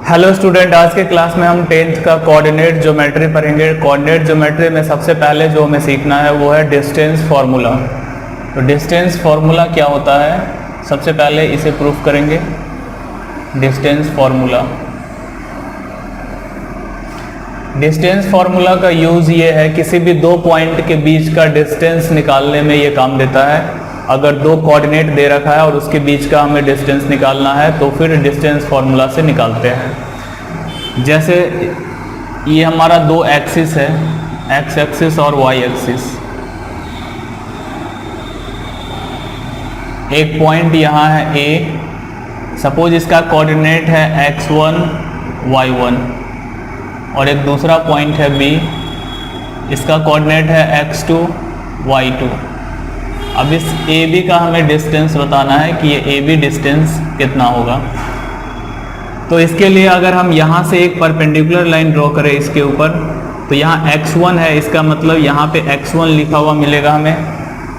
Hello student, आज के class में हम 10th का कोऑर्डिनेट ज्योमेट्री पढ़ेंगे। कोऑर्डिनेट ज्योमेट्री में सबसे पहले जो हमें सीखना है वो है डिस्टेंस फार्मूला। तो डिस्टेंस फार्मूला क्या होता है, सबसे पहले इसे प्रूफ करेंगे। डिस्टेंस फार्मूला, डिस्टेंस फार्मूला का यूज़ ये है किसी भी दो पॉइंट के बीच का डिस्टेंस निकालने में ये काम देता है। अगर दो कोऑर्डिनेट दे रखा है और उसके बीच का हमें डिस्टेंस निकालना है तो फिर डिस्टेंस फार्मूला से निकालते हैं। जैसे ये हमारा दो एक्सिस है, एक्स एक्सिस और वाई एक्सिस। एक पॉइंट यहाँ है ए, सपोज इसका कोऑर्डिनेट है x1 y1, और एक दूसरा पॉइंट है बी, इसका कोऑर्डिनेट है x2 y2। अब इस ए बी का हमें डिस्टेंस बताना है कि ये ए बी डिस्टेंस कितना होगा। तो इसके लिए अगर हम यहाँ से एक परपेंडिकुलर लाइन ड्रॉ करें इसके ऊपर, तो यहाँ x1 है, इसका मतलब यहाँ पे x1 लिखा हुआ मिलेगा हमें,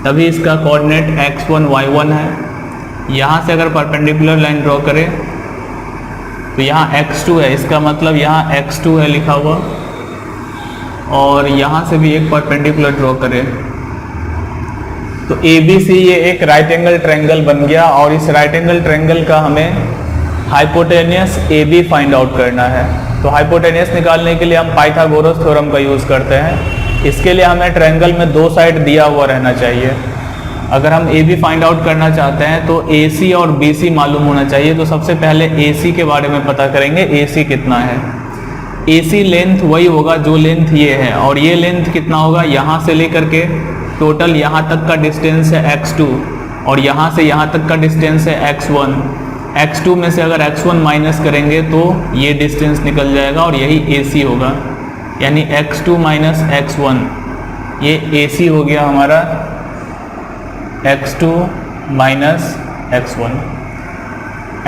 तभी इसका कोऑर्डिनेट x1 y1 है। यहाँ से अगर परपेंडिकुलर लाइन ड्रॉ करें तो यहाँ x2 है, इसका मतलब यहाँ x2 है लिखा हुआ, और यहाँ से भी एक परपेंडिकुलर ड्रॉ करें तो ABC ये एक राइट एंगल ट्रायंगल बन गया। और इस राइट एंगल ट्रायंगल का हमें हाइपोटेनियस AB फाइंड आउट करना है। तो हाइपोटेनियस निकालने के लिए हम पाइथागोरस थ्योरम का यूज़ करते हैं। इसके लिए हमें ट्रायंगल में दो साइड दिया हुआ रहना चाहिए। अगर हम AB फाइंड आउट करना चाहते हैं तो AC और BC मालूम होना चाहिए। तो सबसे पहले AC के बारे में पता करेंगे, AC कितना है। AC लेंथ वही होगा जो लेंथ ये है, और ये लेंथ कितना होगा, यहाँ से लेकर के टोटल यहाँ तक का डिस्टेंस है x2, और यहाँ से यहाँ तक का डिस्टेंस है x1। x2 में से अगर x1 माइनस करेंगे तो ये डिस्टेंस निकल जाएगा और यही AC होगा, यानी x2 माइनस x1, ये AC हो गया हमारा x2 माइनस x1।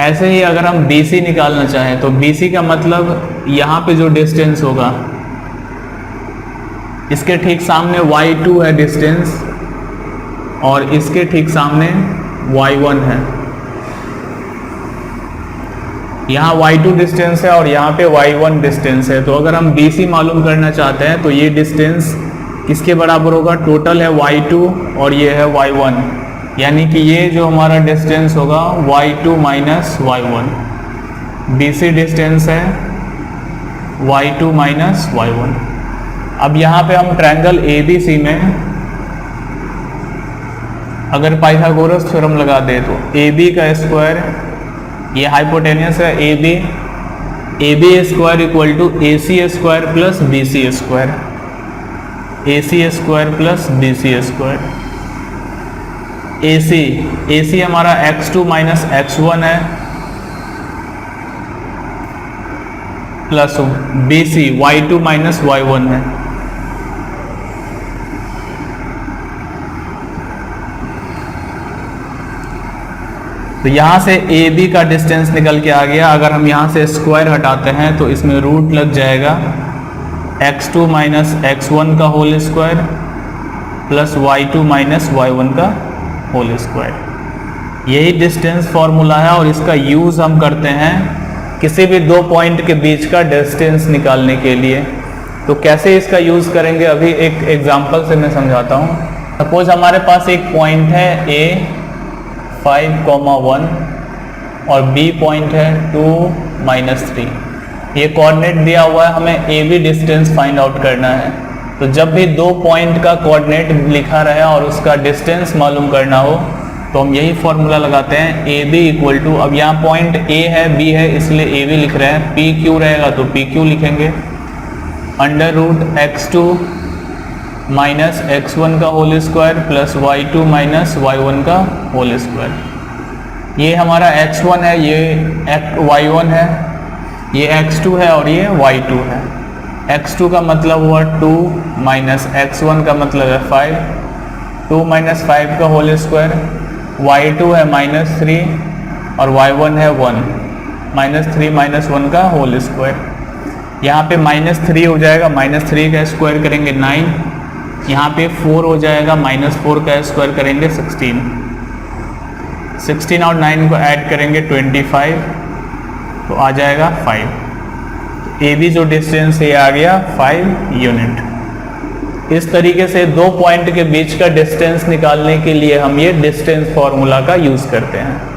ऐसे ही अगर हम BC निकालना चाहें तो BC का मतलब यहाँ पे जो डिस्टेंस होगा, इसके ठीक सामने y2 है डिस्टेंस, और इसके ठीक सामने y1 है। यहाँ y2 डिस्टेंस है और यहाँ पे y1 डिस्टेंस है। तो अगर हम BC मालूम करना चाहते हैं तो ये डिस्टेंस किसके बराबर होगा, टोटल है y2 और ये है y1, यानी कि ये जो हमारा डिस्टेंस होगा y2 minus y1। BC distance है y2 माइनस y1। अब यहाँ पे हम ट्रायंगल ABC में अगर पाइथागोरस थ्योरम लगा दे तो AB का स्क्वायर, ये हाइपोटेनियस है AB square equal to AC square plus BC square, AC square plus BC square. AC हमारा x2 माइनस x1 है, plus BC y2 minus y1 है। तो यहाँ से AB का डिस्टेंस निकल के आ गया। अगर हम यहाँ से स्क्वायर हटाते हैं तो इसमें रूट लग जाएगा x2 माइनस x1 का whole square plus y2 minus y1 का होल स्क्वायर। यही डिस्टेंस फॉर्मूला है और इसका यूज़ हम करते हैं किसी भी दो पॉइंट के बीच का डिस्टेंस निकालने के लिए। तो कैसे इसका यूज़ करेंगे अभी एक एग्जांपल से मैं समझाता हूँ। सपोज हमारे पास एक पॉइंट है A 5,1 और B पॉइंट है 2-3। ये कोऑर्डिनेट दिया हुआ है, हमें AB डिस्टेंस फाइंड आउट करना है। तो जब भी दो पॉइंट का कोऑर्डिनेट लिखा रहे और उसका डिस्टेंस मालूम करना हो तो हम यही फॉर्मूला लगाते हैं, AB इक्वल टू, अब यहाँ पॉइंट A है B है इसलिए AB लिख रहे हैं, PQ रहेगा तो PQ लिखेंगे, under root x2 minus x1 का whole square plus y2 minus y1 का होल स्क्वायर। ये हमारा x1 है, ये y1 है, ये x2 है और ये y2 है। x2 का मतलब हुआ 2 माइनस x1 का मतलब है 5, 2 माइनस 5 का होल स्क्वायर, y2 है माइनस 3 और y1 है 1, माइनस 3 माइनस 1 का होल स्क्वायर। यहाँ पे माइनस 3 हो जाएगा, माइनस 3 का स्क्वायर करेंगे 9, यहाँ पे 4 हो जाएगा, माइनस 4 का स्क्वायर करेंगे 16, 16 और 9 को ऐड करेंगे 25, तो आ जाएगा 5। ए बी जो डिस्टेंस है आ गया 5 यूनिट। इस तरीके से दो पॉइंट के बीच का डिस्टेंस निकालने के लिए हम ये डिस्टेंस फॉर्मूला का यूज करते हैं।